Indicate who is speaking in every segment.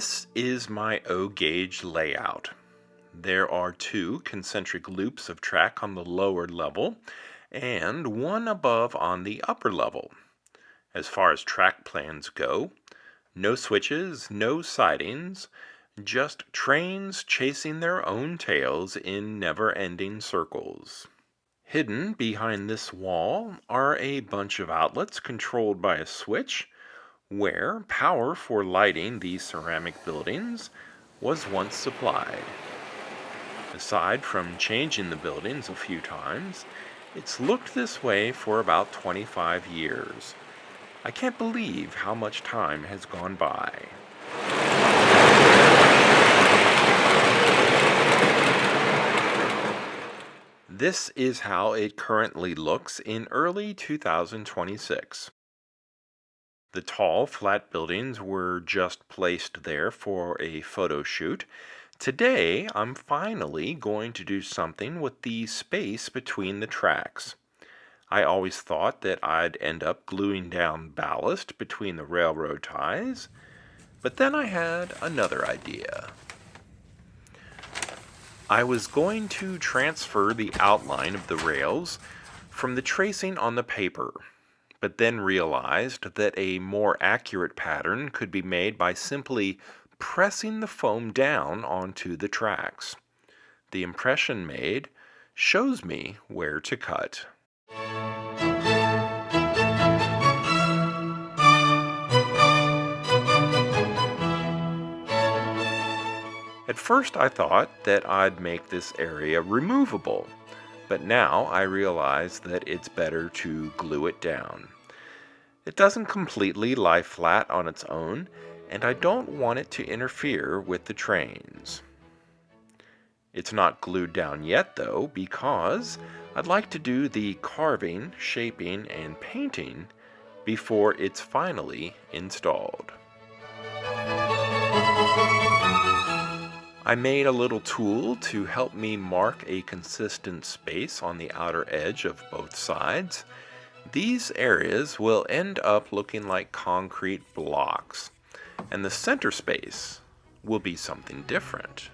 Speaker 1: This is my O-gauge layout. There are 2 concentric loops of track on the lower level and 1 above on the upper level. As far as track plans go, no switches, no sidings, just trains chasing their own tails in never-ending circles. Hidden behind this wall are a bunch of outlets controlled by a switch, where power for lighting these ceramic buildings was once supplied. Aside from changing the buildings a few times, it's looked this way for about 25 years. I can't believe how much time has gone by. This is how it currently looks in early 2026. The tall, flat buildings were just placed there for a photo shoot. Today, I'm finally going to do something with the space between the tracks. I always thought that I'd end up gluing down ballast between the railroad ties, but then I had another idea. I was going to transfer the outline of the rails from the tracing on the paper, but then realized that a more accurate pattern could be made by simply pressing the foam down onto the tracks. The impression made shows me where to cut. At first I thought that I'd make this area removable, but now I realize that it's better to glue it down. It doesn't completely lie flat on its own, and I don't want it to interfere with the trains. It's not glued down yet though, because I'd like to do the carving, shaping, and painting before it's finally installed. I made a little tool to help me mark a consistent space on the outer edge of both sides. These areas will end up looking like concrete blocks, and the center space will be something different.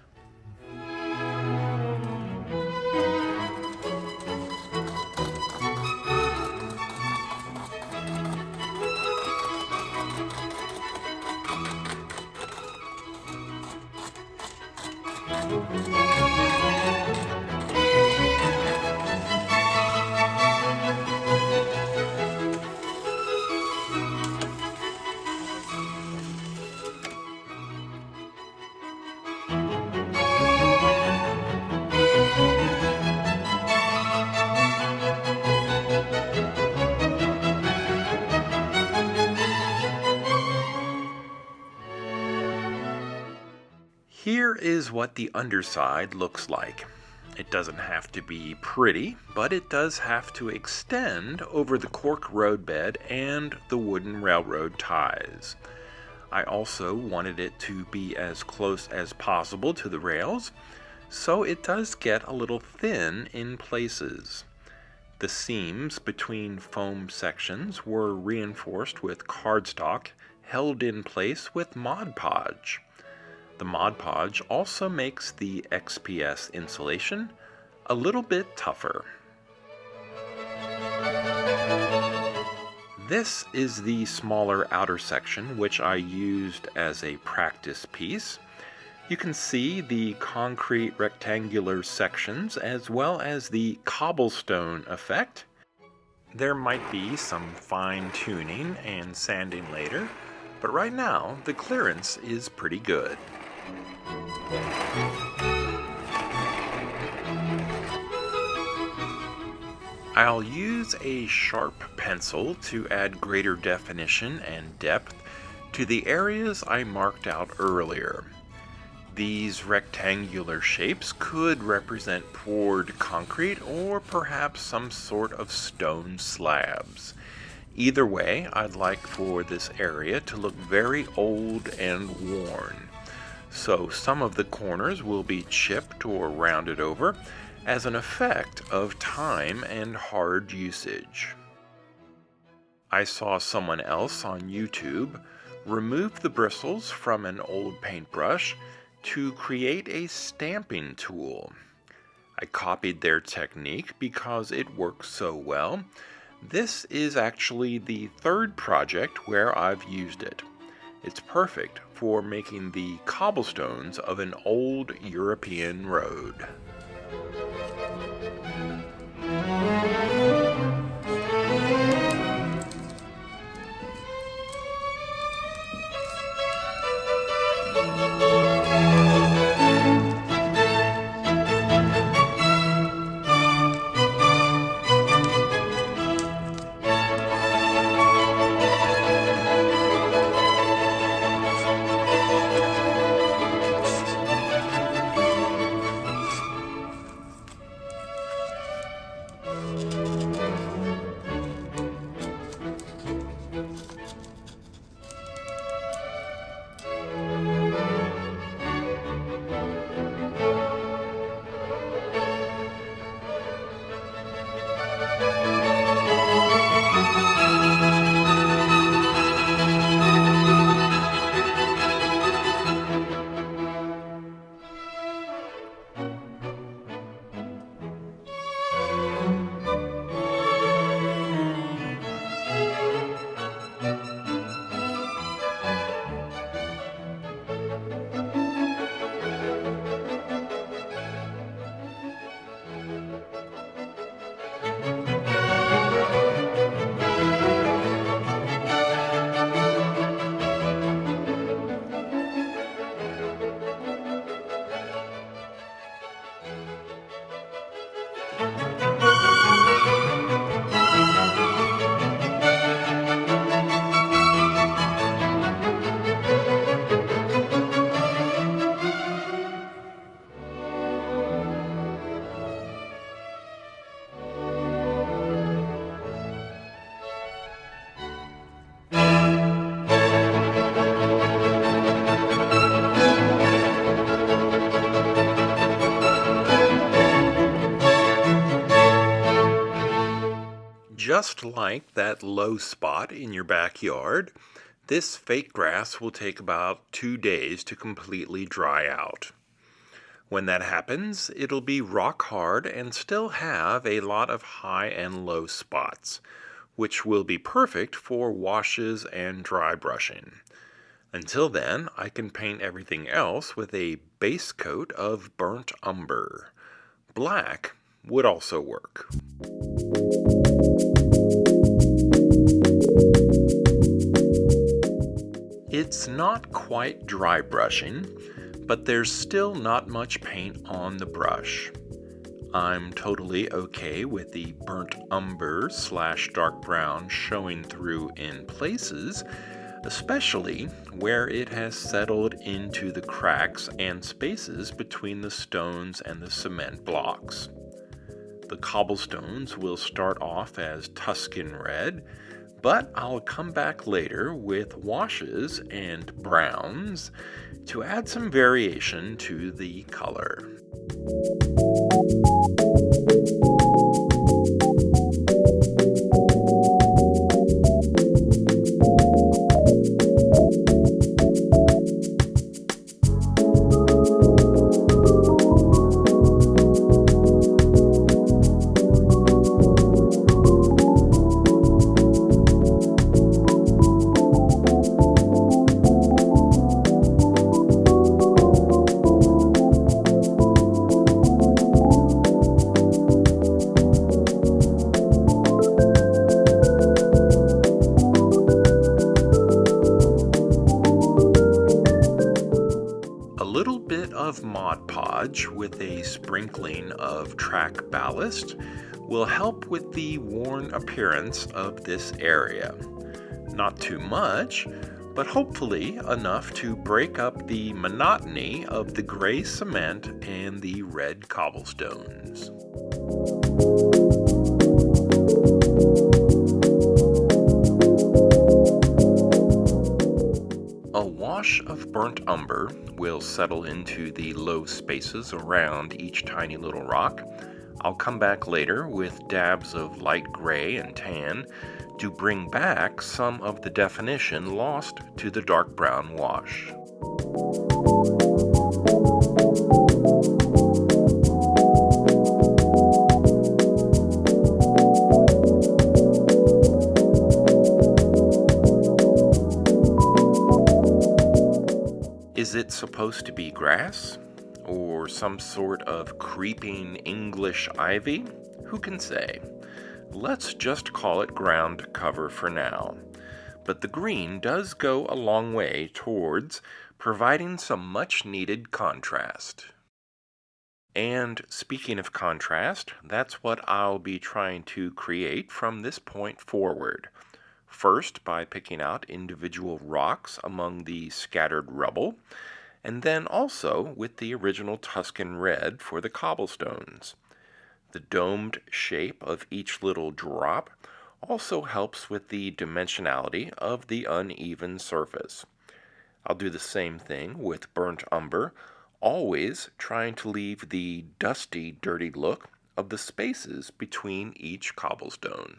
Speaker 1: Here is what the underside looks like. It doesn't have to be pretty, but it does have to extend over the cork roadbed and the wooden railroad ties. I also wanted it to be as close as possible to the rails, so it does get a little thin in places. The seams between foam sections were reinforced with cardstock held in place with Mod Podge. The Mod Podge also makes the XPS insulation a little bit tougher. This is the smaller outer section, which I used as a practice piece. You can see the concrete rectangular sections as well as the cobblestone effect. There might be some fine tuning and sanding later, but right now the clearance is pretty good. I'll use a sharp pencil to add greater definition and depth to the areas I marked out earlier. These rectangular shapes could represent poured concrete or perhaps some sort of stone slabs. Either way, I'd like for this area to look very old and worn. So some of the corners will be chipped or rounded over as an effect of time and hard usage. I saw someone else on YouTube Remove the bristles from an old paintbrush to create a stamping tool. I copied their technique because it works so well. This is actually the third project where I've used it. It's perfect for making the cobblestones of an old European road. Just like that low spot in your backyard, this fake grass will take about 2 days to completely dry out. When that happens, it'll be rock hard and still have a lot of high and low spots, which will be perfect for washes and dry brushing. Until then, I can paint everything else with a base coat of burnt umber. Black would also work. It's not quite dry brushing, but there's still not much paint on the brush. I'm totally okay with the burnt umber / dark brown showing through in places, especially where it has settled into the cracks and spaces between the stones and the cement blocks. The cobblestones will start off as Tuscan red, but I'll come back later with washes and browns to add some variation to the color. Of Mod Podge with a sprinkling of track ballast will help with the worn appearance of this area. Not too much, but hopefully enough to break up the monotony of the gray cement and the red cobblestones. A wash of burnt umber will settle into the low spaces around each tiny little rock. I'll come back later with dabs of light gray and tan to bring back some of the definition lost to the dark brown wash. Is it supposed to be grass? Or some sort of creeping English ivy? Who can say? Let's just call it ground cover for now. But the green does go a long way towards providing some much needed contrast. And speaking of contrast, that's what I'll be trying to create from this point forward. First, by picking out individual rocks among the scattered rubble, and then also with the original Tuscan red for the cobblestones. The domed shape of each little drop also helps with the dimensionality of the uneven surface. I'll do the same thing with burnt umber, always trying to leave the dusty, dirty look of the spaces between each cobblestone.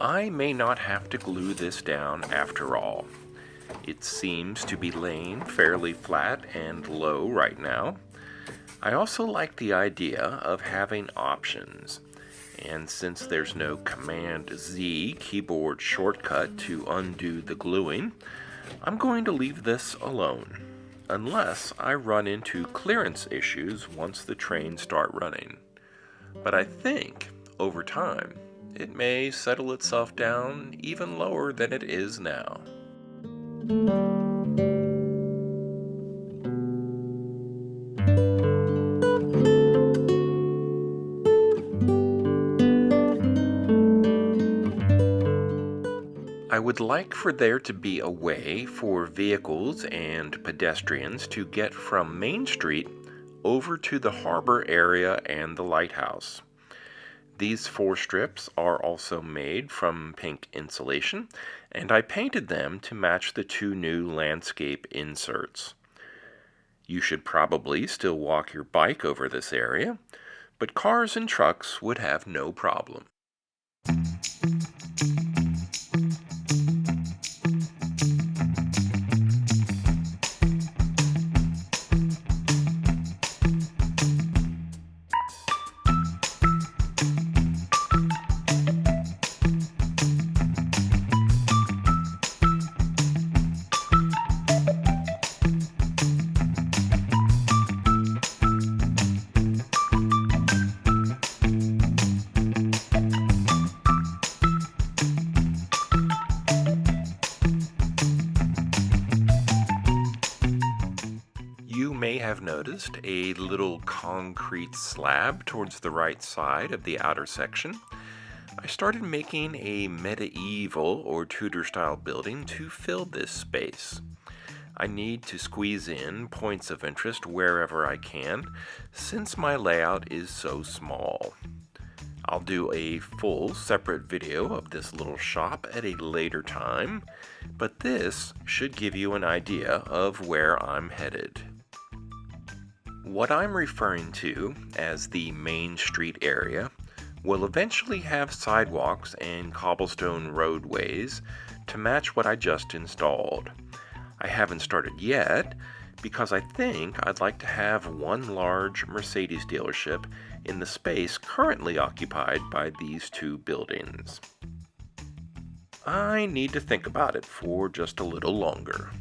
Speaker 1: I may not have to glue this down after all. It seems to be laying fairly flat and low right now. I also like the idea of having options, and since there's no Command-Z keyboard shortcut to undo the gluing, I'm going to leave this alone, unless I run into clearance issues once the trains start running. But I think, over time, it may settle itself down even lower than it is now. I would like for there to be a way for vehicles and pedestrians to get from Main Street over to the harbor area and the lighthouse. These 4 strips are also made from pink insulation, and I painted them to match the 2 new landscape inserts. You should probably still walk your bike over this area, but cars and trucks would have no problem. You may have noticed a little concrete slab towards the right side of the outer section. I started making a medieval or Tudor-style building to fill this space. I need to squeeze in points of interest wherever I can, since my layout is so small. I'll do a full separate video of this little shop at a later time, but this should give you an idea of where I'm headed. What I'm referring to as the Main Street area will eventually have sidewalks and cobblestone roadways to match what I just installed. I haven't started yet because I think I'd like to have one large Mercedes dealership in the space currently occupied by these 2 buildings. I need to think about it for just a little longer.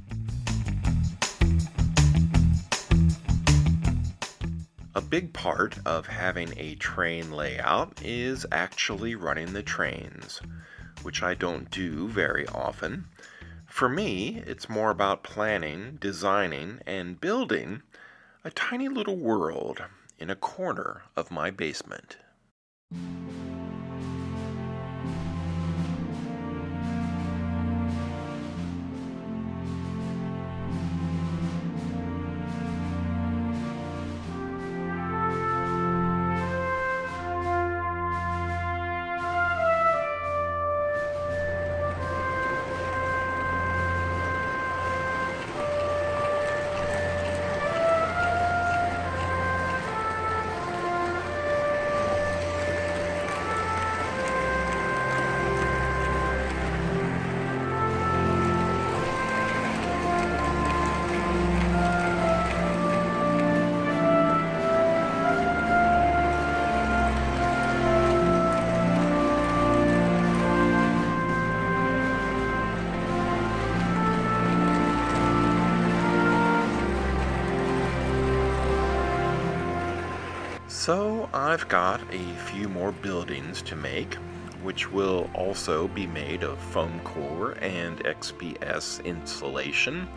Speaker 1: A big part of having a train layout is actually running the trains, which I don't do very often. For me, it's more about planning, designing, and building a tiny little world in a corner of my basement. So I've got a few more buildings to make, which will also be made of foam core and XPS insulation.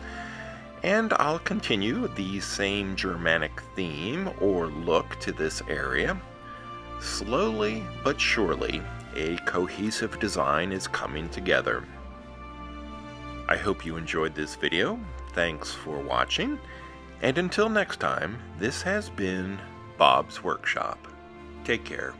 Speaker 1: And I'll continue the same Germanic theme or look to this area. Slowly but surely, a cohesive design is coming together. I hope you enjoyed this video. Thanks for watching. And until next time, this has been Bob's Workshop. Take care.